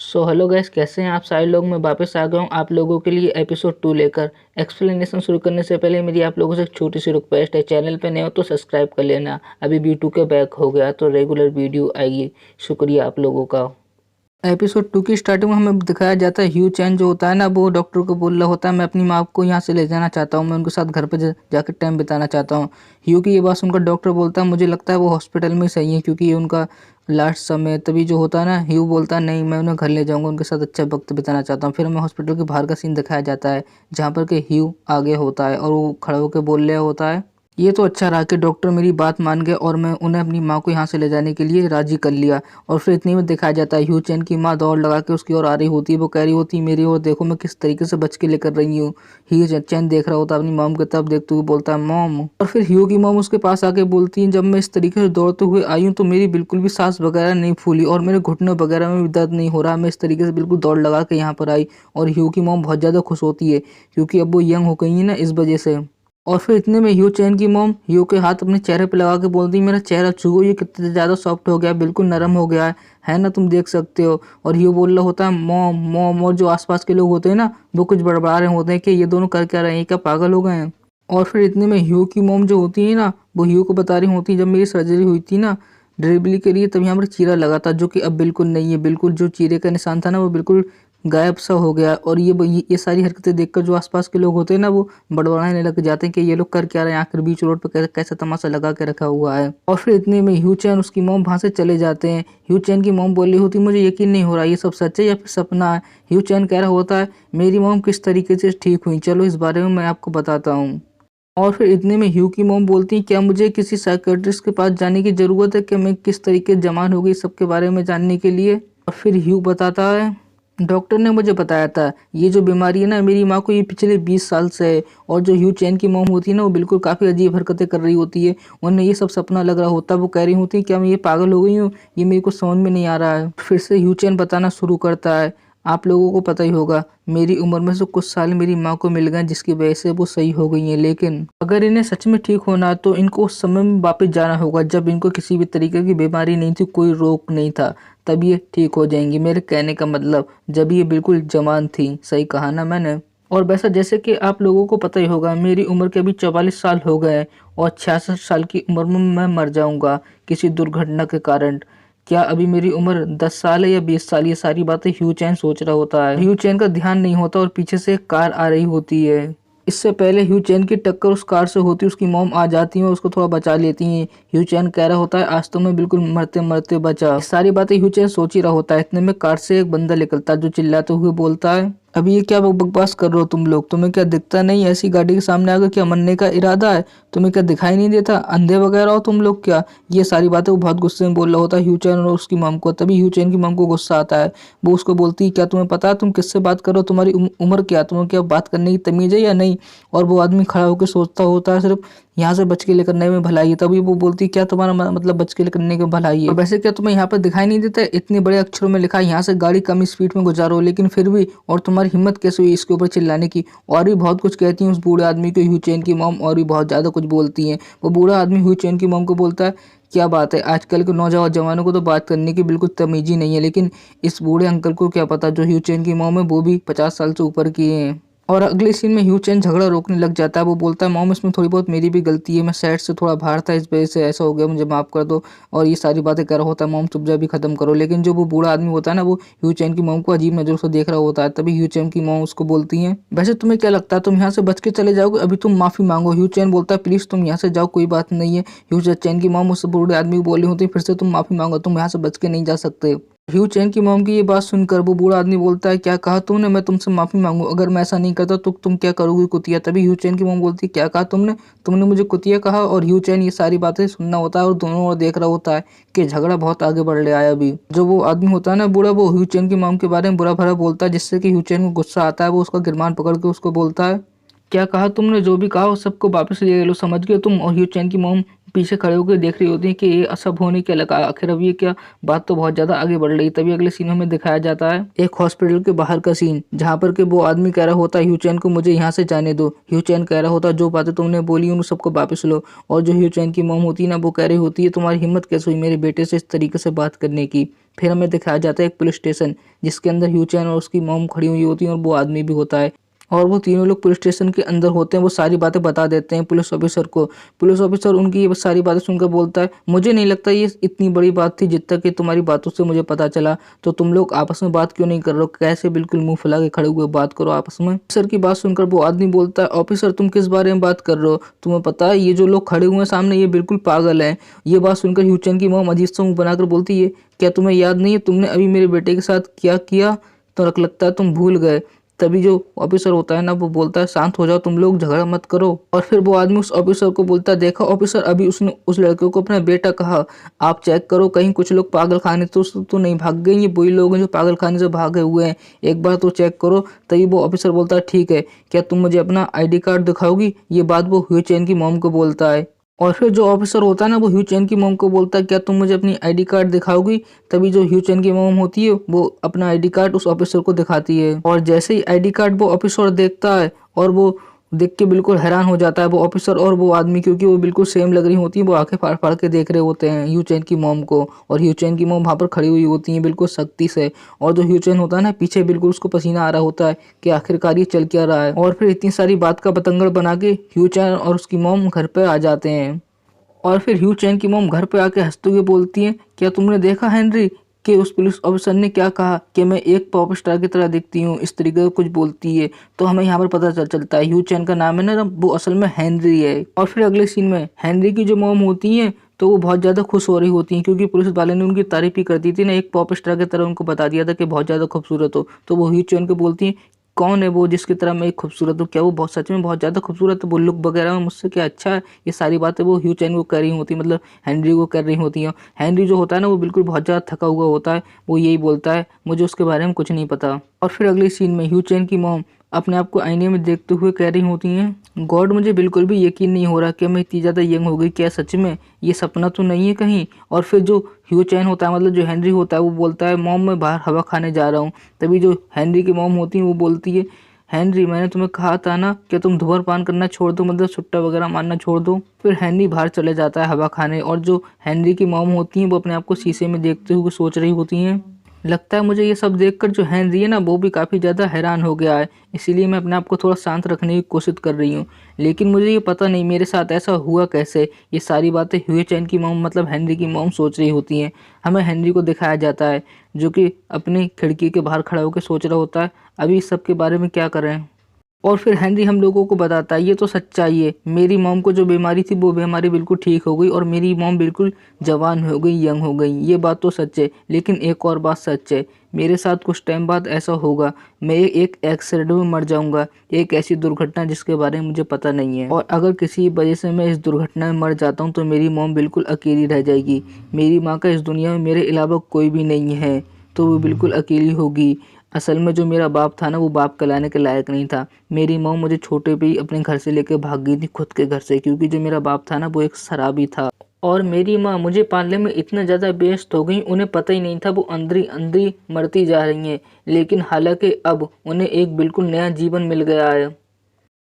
Hello guys, कैसे हैं आप सारे लोग। मैं वापस आ गया हूँ आप लोगों के लिए एपिसोड 2 लेकर। एक्सप्लेनेशन शुरू करने से पहले मेरी आप लोगों से एक छोटी सी रिक्वेस्ट है, चैनल पे नए हो तो सब्सक्राइब कर लेना। अभी B2 के बैक हो गया तो रेगुलर वीडियो आएगी। शुक्रिया आप लोगों का। एपिसोड 2 की स्टार्टिंग में हमें दिखाया जाता है ह्यू चैन जो होता है ना, वो डॉक्टर को बोल रहा होता है मैं अपनी माँ को यहाँ से ले जाना चाहता हूँ, मैं उनके साथ घर पे जाकर टाइम बिताना चाहता हूँ। ह्यू की ये बात सुनकर डॉक्टर बोलता है मुझे लगता है वो हॉस्पिटल में ही सही है, क्योंकि ये उनका लास्ट समय। तभी जो होता है ना, ह्यू बोलता है नहीं, मैं उन्हें घर ले जाऊंगा, उनके साथ अच्छा वक्त बिताना चाहता हूँ। फिर हमें हॉस्पिटल के बाहर का सीन दिखाया जाता है, जहाँ पर कि ह्यू आगे होता है और वो खड़ा होकर बोल रहा होता है ये तो अच्छा रहा कि डॉक्टर मेरी बात मान गए और मैं उन्हें अपनी माँ को यहाँ से ले जाने के लिए राजी कर लिया। और फिर इतनी में दिखाया जाता है ह्यू चैन की माँ दौड़ लगा के उसकी ओर आ रही होती है। वो कह रही होती है मेरी ओर देखो, मैं किस तरीके से बच के लेकर रही हूँ। ह्यू चैन देख रहा होता है अपनी मॉम की तरफ, देखते हुए बोलता है मॉम। और फिर ह्यू की मॉम उसके पास आके बोलती है जब मैं इस तरीके से दौड़ते हुए आई हूँ तो मेरी बिल्कुल भी सांस वगैरह नहीं फूली और मेरे घुटनों वगैरह में भी दर्द नहीं हो रहा। मैं इस तरीके से बिल्कुल दौड़ लगा के यहाँ पर आई। और ह्यू की मॉम बहुत ज़्यादा खुश होती है, क्योंकि अब वो यंग हो गई है ना, इस वजह से। और फिर इतने में ह्यू चैन की मॉम ह्यू के हाथ अपने चेहरे पे लगा के बोलती मेरा चेहरा छुओ, ये कितना ज़्यादा सॉफ्ट हो गया, बिल्कुल नरम हो गया है ना, तुम देख सकते हो। और ह्यू बोल रहा होता है मॉम मॉम। और जो आसपास के लोग होते हैं ना, वो कुछ बड़बड़ा रहे होते हैं कि ये दोनों कर क्या रहे हैं, क्या पागल हो गए हैं। और फिर इतने में ह्यू की मॉम जो होती है ना, वो ह्यू को बता रही होती है जब मेरी सर्जरी हुई थी ना डिलीवरी के लिए, तब यहाँ पर चीरा लगा था, जो कि अब बिल्कुल नहीं है। बिल्कुल जो चीरे का निशान था ना, वो बिल्कुल गायब सा हो गया। और ये सारी हरकतें देखकर जो आसपास के लोग होते हैं ना, वो बड़बड़ाने लग जाते हैं कि ये लोग कर क्या रहे हैं, आखिर बीच रोड पर कैसा तमाशा लगा के रखा हुआ है। और फिर इतने में ह्यू चैन उसकी मॉम वहां से चले जाते हैं। ह्यू चैन की मॉम बोल रही होती मुझे यकीन नहीं हो रहा, ये सब सच है या फिर सपना है। ह्यू चैन कह रहा होता है मेरी मॉम किस तरीके से ठीक हुई, चलो इस बारे में मैं आपको बताता हूँ। और फिर इतने में ह्यू की मॉम बोलती है क्या मुझे किसी साइकियाट्रिस्ट के पास जाने की ज़रूरत है कि मैं किस तरीके जमान हो गई सबके बारे में जानने के लिए। और फिर ह्यू बताता है डॉक्टर ने मुझे बताया था ये जो बीमारी है ना मेरी माँ को, ये पिछले 20 साल से है। और जो ह्यू चैन की मॉम होती है ना, वो बिल्कुल काफ़ी अजीब हरकतें कर रही होती है, उन्हें ये सब सपना लग रहा होता है। वो कह रही होती है क्या मैं ये पागल हो गई हूँ, ये मेरे को समझ में नहीं आ रहा है। फिर से ह्यू चैन बताना शुरू करता है आप लोगों को पता ही होगा मेरी उम्र में से कुछ साल मेरी माँ को मिल गए जिसकी वजह से वो सही हो गई हैं, लेकिन अगर इन्हें सच में ठीक होना है तो इनको उस समय में वापस जाना होगा जब इनको किसी भी तरीके की बीमारी नहीं थी, कोई रोग नहीं था, तब ये ठीक हो जाएंगी। मेरे कहने का मतलब जब ये बिल्कुल जवान थी, सही कहा ना मैंने। और वैसा जैसे कि आप लोगों को पता ही होगा मेरी उम्र के अभी 44 साल हो गए और 66 साल की उम्र में मैं मर जाऊंगा किसी दुर्घटना के कारण। क्या अभी मेरी उम्र 10 साल है या 20 साल, ये सारी बातें ह्यू चैन सोच रहा होता है। ह्यू चैन का ध्यान नहीं होता और पीछे से एक कार आ रही होती है। इससे पहले ह्यू चैन की टक्कर उस कार से होती, उसकी मॉम आ जाती है और उसको थोड़ा बचा लेती हैं। ह्यू चैन कह रहा होता है आज तो मैं बिल्कुल मरते मरते बचा। ये सारी बातें ह्यू चैन सोच ही रहा होता है। इतने में कार से एक बंदा निकलता है जो चिल्लाते हुए बोलता है अभी ये क्या बकवास कर रहे हो तुम लोग, तुम्हें क्या दिखता नहीं, ऐसी गाड़ी के सामने आकर क्या मरने का इरादा है, तुम्हें क्या दिखाई नहीं देता, अंधे वगैरह हो तुम लोग क्या। ये सारी बातें वो बहुत गुस्से में बोल रहा होता है ह्यू चैन और उसकी मॉम को। तभी ह्यू चैन की मॉम को गुस्सा आता है, वो उसको बोलती है क्या तुम्हें पता है तुम किससे बात करो, तुम्हारी उम्र क्या, तुम्हें क्या बात करने की तमीज है या नहीं। और वो आदमी खड़ा होकर सोचता होता है सिर्फ यहाँ से बच के लेकर करने में भलाई है। तभी वो बोलती है क्या तुम्हारा मतलब बच के करने की भलाई है, और वैसे क्या तुम्हें यहाँ पर दिखाई नहीं देता इतने बड़े अक्षरों में लिखा है यहाँ से गाड़ी कम स्पीड में गुजारो, लेकिन फिर भी और तुम्हारी हिम्मत कैसे हुई इसके ऊपर चिल्लाने की। और भी बहुत कुछ कहती हैं उस बूढ़े आदमी को ह्यू चैन की मॉम, और भी बहुत ज़्यादा कुछ बोलती हैं। वो बूढ़ा आदमी ह्यू चैन की मॉम को बोलता है क्या बात है, आजकल के नौजवान जवानों को तो बात करने की बिल्कुल तमीज ही नहीं है, लेकिन इस बूढ़े अंकल को क्या पता जो ह्यू चैन की मॉम है वो भी 50 साल से ऊपर की हैं। और अगले सीन में ह्यू चैन झगड़ा रोकने लग जाता है। वो बोलता है मॉम इसमें थोड़ी बहुत मेरी भी गलती है, मैं सेट से थोड़ा बाहर था इस वजह से ऐसा हो गया, मुझे माफ़ कर दो। और ये सारी बातें कर रहा होता है मॉम चुप जा भी खत्म करो। लेकिन जो वो बूढ़ा आदमी होता है ना, वो ह्यू चैन की मॉम को अजीब नज़रों से देख रहा होता है। तभी ह्यू चैन की मॉम उसको बोलती है वैसे तुम्हें क्या लगता है तुम यहाँ से बच के चले जाओगे, अभी तुम माफ़ी मांगो। ह्यू चैन बोलता है प्लीज़ तुम यहाँ से जाओ, कोई बात नहीं है। ह्यू चैन की मॉम उस बूढ़े आदमी को बोल रही होती है फिर से तुम माफ़ी मांगो, तुम यहाँ से बच के नहीं जा सकते। ह्यू चैन की मॉम की ये बात सुनकर वो बूढ़ा आदमी बोलता है क्या कहा तुमने, मैं तुमसे माफी मांगू, अगर मैं ऐसा नहीं करता तो तुम क्या करोगी कुतिया। तभी ह्यू चैन की मॉम बोलती है क्या कहा तुमने, तुमने मुझे कुतिया कहा। और ह्यू चैन ये सारी बातें सुनना होता है और दोनों ओर देख रहा होता है कि झगड़ा बहुत आगे बढ़ रहा है। अभी जो वो आदमी होता है ना बूढ़ा, वो ह्यू चैन की मॉम के बारे में बुरा भरा बोलता है, जिससे कि ह्यू चैन को गुस्सा आता है। वो उसका गिरबान पकड़ के उसको बोलता है क्या कहा तुमने, जो भी कहा वो सबको वापस ले लो, समझ गए तुम। और ह्यू चैन की मॉम पीछे खड़े होकर देख रही होती हैं कि ये सब होने क्या लगा, आखिर अब ये क्या, बात तो बहुत ज्यादा आगे बढ़ रही। तभी अगले सीन में दिखाया जाता है एक हॉस्पिटल के बाहर का सीन, जहाँ पर के वो आदमी कह रहा होता है ह्यूचैन को मुझे यहाँ से जाने दो। ह्यूचैन कह रहा होता है जो बातें तुमने बोली उन सबको वापस लो। और जो ह्यूचैन की मॉम होती है ना, वो कह रही होती है तुम्हारी हिम्मत कैसे हुई मेरे बेटे से इस तरीके से बात करने की। फिर हमें दिखाया जाता है एक पुलिस स्टेशन, जिसके अंदर ह्यूचैन और उसकी मॉम खड़ी हुई होती है और वो आदमी भी होता है। और वो तीनों लोग पुलिस स्टेशन के अंदर होते हैं। वो सारी बातें बता देते हैं पुलिस ऑफिसर को। पुलिस ऑफिसर उनकी ये सारी बातें सुनकर बोलता है मुझे नहीं लगता ये इतनी बड़ी बात थी जितना कि तुम्हारी बातों से मुझे पता चला। तो तुम लोग आपस में बात क्यों नहीं कर रहे हो, कैसे बिल्कुल मुंह फैला के खड़े हुए बात करो आपस में। ऑफिसर की बात सुनकर वो आदमी बोलता है ऑफिसर तुम किस बारे में बात कर रहे हो, तुम्हें पता है ये जो लोग खड़े हुए हैं सामने ये बिल्कुल पागल हैं। ये बात सुनकर ह्यूचैन की मॉम अजीब सा मुंह बनाकर बोलती है क्या तुम्हें याद नहीं है तुमने अभी मेरे बेटे के साथ क्या किया, तो लगता है तुम भूल गए। तभी जो ऑफिसर होता है ना, वो बोलता है शांत हो जाओ तुम लोग, झगड़ा मत करो। और फिर वो आदमी उस ऑफिसर को बोलता है देखा ऑफिसर, अभी उसने उस लड़के को अपना बेटा कहा, आप चेक करो कहीं कुछ लोग पागल खाने तो नहीं भाग गए, ये वही लोग हैं जो पागल खाने से भागे हुए हैं, एक बार तो चेक करो। तभी वो ऑफिसर बोलता है ठीक है, क्या तुम मुझे अपना आईडी कार्ड दिखाओगी। ये बात वो ह्यूचैन की मॉम को बोलता है। और फिर जो ऑफिसर होता है ना, वो ह्यूचैन की मॉम को बोलता है क्या तुम मुझे अपनी आईडी कार्ड दिखाओगी। तभी जो ह्यूचैन की मॉम होती है वो अपना आईडी कार्ड उस ऑफिसर को दिखाती है। और जैसे ही आईडी कार्ड वो ऑफिसर देखता है और वो देख के बिल्कुल हैरान हो जाता है वो ऑफिसर और वो आदमी, क्योंकि वो बिल्कुल सेम लग रही होती है। वो आंखें फाड़ फाड़ के देख रहे होते हैं ह्यूचैन की मॉम को। और ह्यूचैन की मॉम वहाँ पर खड़ी हुई होती है बिल्कुल सख्ती से। और जो ह्यूचैन होता है ना, पीछे बिल्कुल उसको पसीना आ रहा होता है कि आखिरकार ये चल क्या रहा है। और फिर इतनी सारी बात का बतंगड़ बना के ह्यूचैन और उसकी मॉम घर पे आ जाते हैं। और फिर ह्यूचैन की मॉम घर पे आके हंसते हुए बोलती है क्या तुमने देखा हेनरी कि उस पुलिस ऑफिसर ने क्या कहा कि मैं एक पॉप स्टार की तरह दिखती हूँ, इस तरीके का कुछ बोलती है। तो हमें यहाँ पर पता चलता है ह्यूचैन का नाम है ना, वो असल में हेनरी है। और फिर अगले सीन में हेनरी की जो मॉम होती है तो वो बहुत ज़्यादा खुश हो रही होती हैं, क्योंकि पुलिस वाले ने उनकी तारीफ ही कर दी थी ना, एक पॉप स्टार की तरह उनको बता दिया था कि बहुत ज़्यादा खूबसूरत हो। तो वो ह्यूचैन को बोलती है कौन है वो जिसकी तरह मैं खूबसूरत हूँ, क्या वो बहुत सच में बहुत ज़्यादा खूबसूरत है, वो लुक वगैरह में मुझसे क्या अच्छा है। ये सारी बातें वो ह्यूचैन को कर रही होती, मतलब हेनरी को कर रही होती हैं। हेनरी जो होता है ना, वो बिल्कुल बहुत ज़्यादा थका हुआ होता है। वो यही बोलता है मुझे उसके बारे में कुछ नहीं पता। और फिर अगले सीन में ह्यूचैन की मॉम अपने आप को आईने में देखते हुए कह रही होती हैं गॉड मुझे बिल्कुल भी यकीन नहीं हो रहा कि मैं इतनी ज़्यादा यंग हो गई, क्या सच में ये सपना तो नहीं है कहीं। और फिर जो ह्यूचैन होता है, मतलब जो हेनरी होता है, वो बोलता है मॉम मैं बाहर हवा खाने जा रहा हूँ। तभी जो हेनरी की मॉम होती है वो बोलती है हेनरी मैंने तुम्हें कहा था ना कि तुम धूम्रपान करना छोड़ दो, मतलब सुट्टा वगैरह मारना छोड़ दो। फिर हेनरी बाहर चले जाता है हवा खाने। और जो हेनरी की मॉम होती हैं वो अपने आप को शीशे में देखते हुए सोच रही होती हैं। लगता है मुझे ये सब देखकर जो हेनरी है ना, वो भी काफ़ी ज़्यादा हैरान हो गया है, इसीलिए मैं अपने आप को थोड़ा शांत रखने की कोशिश कर रही हूँ। लेकिन मुझे ये पता नहीं मेरे साथ ऐसा हुआ कैसे। ये सारी बातें ह्यूचैन की मॉम मतलब हेनरी की मॉम सोच रही होती हैं। हमें हेनरी को दिखाया जाता है जो कि अपनी खिड़की के बाहर खड़ा होकर सोच रहा होता है अभी इस सब के बारे में क्या करें। और फिर हेनरी हम लोगों को बताता है ये तो सच्चाई है, मेरी मॉम को जो बीमारी थी वो बीमारी बिल्कुल ठीक हो गई और मेरी मॉम बिल्कुल जवान हो गई, यंग हो गई। ये बात तो सच है, लेकिन एक और बात सच है, मेरे साथ कुछ टाइम बाद ऐसा होगा, मैं एक एक्सीडेंट में मर जाऊंगा, एक ऐसी दुर्घटना जिसके बारे में मुझे पता नहीं है। और अगर किसी वजह से मैं इस दुर्घटना में मर जाता हूँ तो मेरी मॉम बिल्कुल अकेली रह जाएगी। मेरी माँ का इस दुनिया में मेरे अलावा कोई भी नहीं है, तो वो बिल्कुल अकेली होगी। असल में जो मेरा बाप था ना, वो बाप कहलाने के लायक नहीं था। मेरी मॉम मुझे छोटे पे ही अपने घर से लेकर भाग गई थी, खुद के घर से, क्योंकि जो मेरा बाप था ना वो एक शराबी था। और मेरी माँ मुझे पालने में इतना ज़्यादा व्यस्त हो गई, उन्हें पता ही नहीं था वो अंदरी अंदरी मरती जा रही हैं। लेकिन हालांकि अब उन्हें एक बिल्कुल नया जीवन मिल गया है।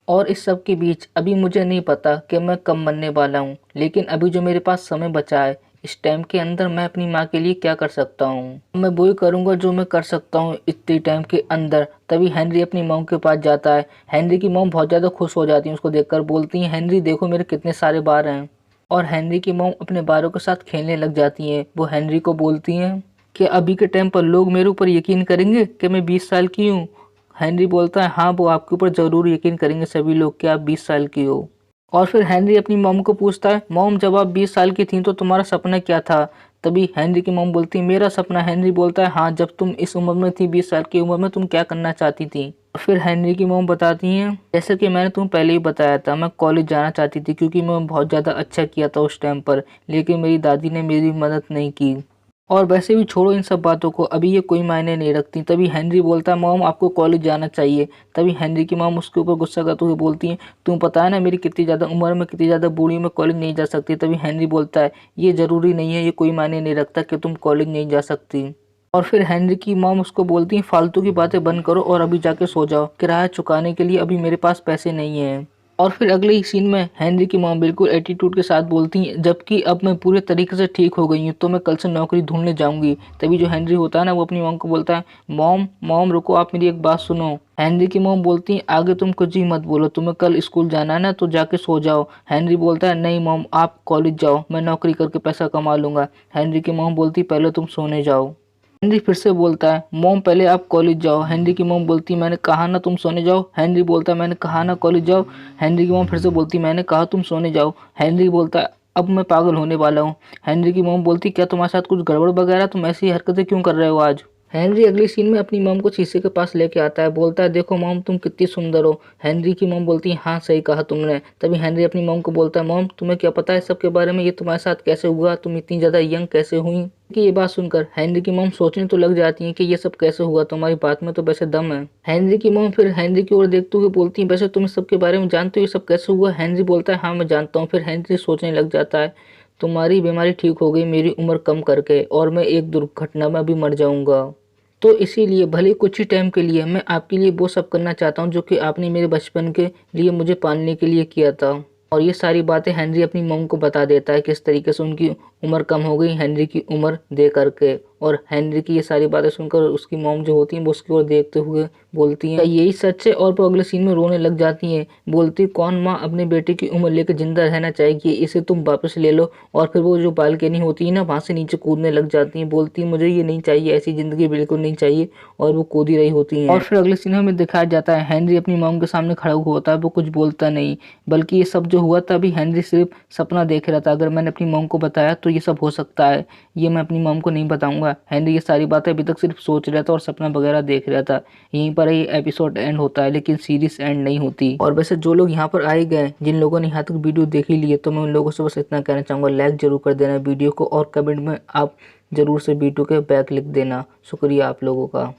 और इस सब के बीच अभी मुझे नहीं पता कि मैं कब मरने वाला हूँ, लेकिन अभी जो मेरे पास समय बचा है, इस टाइम के अंदर मैं अपनी माँ के लिए क्या कर सकता हूँ। मैं वही करूँगा जो मैं कर सकता हूँ इतने टाइम के अंदर। तभी हेनरी अपनी मॉम के पास जाता है। हेनरी की मॉम बहुत ज़्यादा खुश हो जाती है उसको देखकर, बोलती हैं हेनरी देखो मेरे कितने सारे बार हैं। और हेनरी की मॉम अपने बारों के साथ खेलने लग जाती हैं। वो हेनरी को बोलती हैं कि अभी के टाइम पर लोग मेरे ऊपर यकीन करेंगे कि मैं 20 साल की हूँ। हेनरी बोलता है हाँ वो आपके ऊपर ज़रूर यकीन करेंगे सभी लोग कि आप 20 साल की हो। और फिर हेनरी अपनी मॉम को पूछता है मॉम जब आप 20 साल की थी तो तुम्हारा सपना क्या था। तभी हेनरी की मॉम बोलती है मेरा सपना। हेनरी बोलता है हाँ जब तुम इस उम्र में थी, 20 साल की उम्र में, तुम क्या करना चाहती थी। और फिर हेनरी की मॉम बताती हैं जैसे कि मैंने तुम्हें पहले ही बताया था, मैं कॉलेज जाना चाहती थी क्योंकि मैं बहुत ज़्यादा अच्छा किया था उस टाइम पर, लेकिन मेरी दादी ने मेरी मदद नहीं की। और वैसे भी छोड़ो इन सब बातों को, अभी ये कोई मायने नहीं रखती। तभी हेनरी बोलता है मॉम आपको कॉलेज जाना चाहिए। तभी हेनरी की मॉम उसके ऊपर गुस्सा करते हुए बोलती है तुम्हें पता है ना मेरी कितनी ज़्यादा उम्र में कितनी ज़्यादा बूढ़ी में कॉलेज नहीं जा सकती। तभी हेनरी बोलता है ये ज़रूरी नहीं है, ये कोई मायने नहीं रखता कि तुम कॉलेज नहीं जा सकती। और फिर हेनरी की मॉम उसको बोलती है फालतू की बातें बंद करो और अभी जाके सो जाओ, किराया चुकाने के लिए अभी मेरे पास पैसे नहीं है। और फिर अगले ही सीन में हेनरी की मॉम बिल्कुल एटीट्यूड के साथ बोलती हैं जबकि अब मैं पूरे तरीके से ठीक हो गई हूँ तो मैं कल से नौकरी ढूंढने जाऊंगी। तभी जो हेनरी होता है ना वो अपनी मॉम को बोलता है मॉम मॉम रुको आप मेरी एक बात सुनो। हेनरी की मॉम बोलती है आगे तुम कुछ ही मत बोलो, तुम्हें कल स्कूल जाना है ना तो जाके सो जाओ। हेनरी बोलता है नहीं मॉम आप कॉलेज जाओ, मैं नौकरी करके पैसा कमा लूंगा। हेनरी की मॉम बोलती पहले तुम सोने जाओ। हेनरी फिर से बोलता है मॉम पहले आप कॉलेज जाओ। हेनरी की मॉम बोलती मैंने कहा ना तुम सोने जाओ। हेनरी बोलता है मैंने कहा ना कॉलेज जाओ। हेनरी की मॉम फिर से बोलती मैंने कहा तुम सोने जाओ। हेनरी बोलता है अब मैं पागल होने वाला हूँ। हेनरी की मॉम बोलती क्या तुम्हारे साथ कुछ गड़बड़ वगैरह, तुम ऐसी हरकतें क्यों कर रहे हो आज। हेनरी अगली सीन में अपनी मॉम को शीशे के पास लेके आता है, बोलता है देखो मॉम तुम कितनी सुंदर हो। हेनरी की मॉम बोलती है हाँ सही कहा तुमने। तभी हेनरी अपनी मॉम को बोलता है मॉम तुम्हें क्या पता है सब के बारे में, ये तुम्हारे साथ कैसे हुआ, तुम इतनी ज़्यादा यंग कैसे हुई। कि ये बात सुनकर हेनरी की मॉम सोचने तो लग जाती है कि ये सब कैसे हुआ, तुम्हारी बात में तो वैसे दम है। हेनरी की मॉम फिर हेनरी की ओर देखते हुए बोलती है वैसे तुम इस सब के बारे में जानते हो, ये सब कैसे हुआ। हेनरी बोलता है हाँ मैं जानता हूँ। फिर हेनरी सोचने लग जाता है तुम्हारी बीमारी ठीक हो गई मेरी उम्र कम करके, और मैं एक दुर्घटना में भी मर जाऊंगा। तो इसीलिए भले कुछ ही टाइम के लिए मैं आपके लिए वो सब करना चाहता हूँ जो कि आपने मेरे बचपन के लिए मुझे पालने के लिए किया था। और ये सारी बातें हेनरी अपनी मॉम को बता देता है किस तरीके से उनकी उम्र कम हो गई हेनरी की उम्र दे करके। और हेनरी की ये सारी बातें सुनकर उसकी मॉम जो होती है वो उसकी ओर देखते हुए बोलती हैं यही सच है। और वो अगले सीन में रोने लग जाती हैं, बोलती कौन माँ अपने बेटे की उम्र लेकर जिंदा रहना चाहेगी, इसे तुम वापस ले लो। और फिर वो जो बालकनी होती है ना वहाँ से नीचे कूदने लग जाती हैं, बोलती मुझे ये नहीं चाहिए, ऐसी ज़िंदगी बिल्कुल नहीं चाहिए। और वो कूद ही रही होती हैं। और फिर अगले सीन में दिखाया जाता है हेनरी अपनी मॉम के सामने खड़ा हुआ होता है, वो कुछ बोलता नहीं, बल्कि ये सब जो हुआ था अभी हेनरी सिर्फ सपना देख रहा था। अगर मैंने अपनी मॉम को बताया तो ये सब हो सकता है, ये मैं अपनी मॉम को नहीं बताऊंगा। हेनरी ये सारी बातें अभी तक सिर्फ सोच रहा था और सपना वगैरह देख रहा था। यहीं पर ही एपिसोड एंड होता है, लेकिन सीरीज एंड नहीं होती। और वैसे जो लोग यहाँ पर आए गए, जिन लोगों ने यहाँ तक वीडियो देख ही लिए, तो मैं उन लोगों से बस इतना कहना चाहूँगा लाइक जरूर कर देना वीडियो को, और कमेंट में आप जरूर से वीडियो के बैक लिख देना। शुक्रिया आप लोगों का।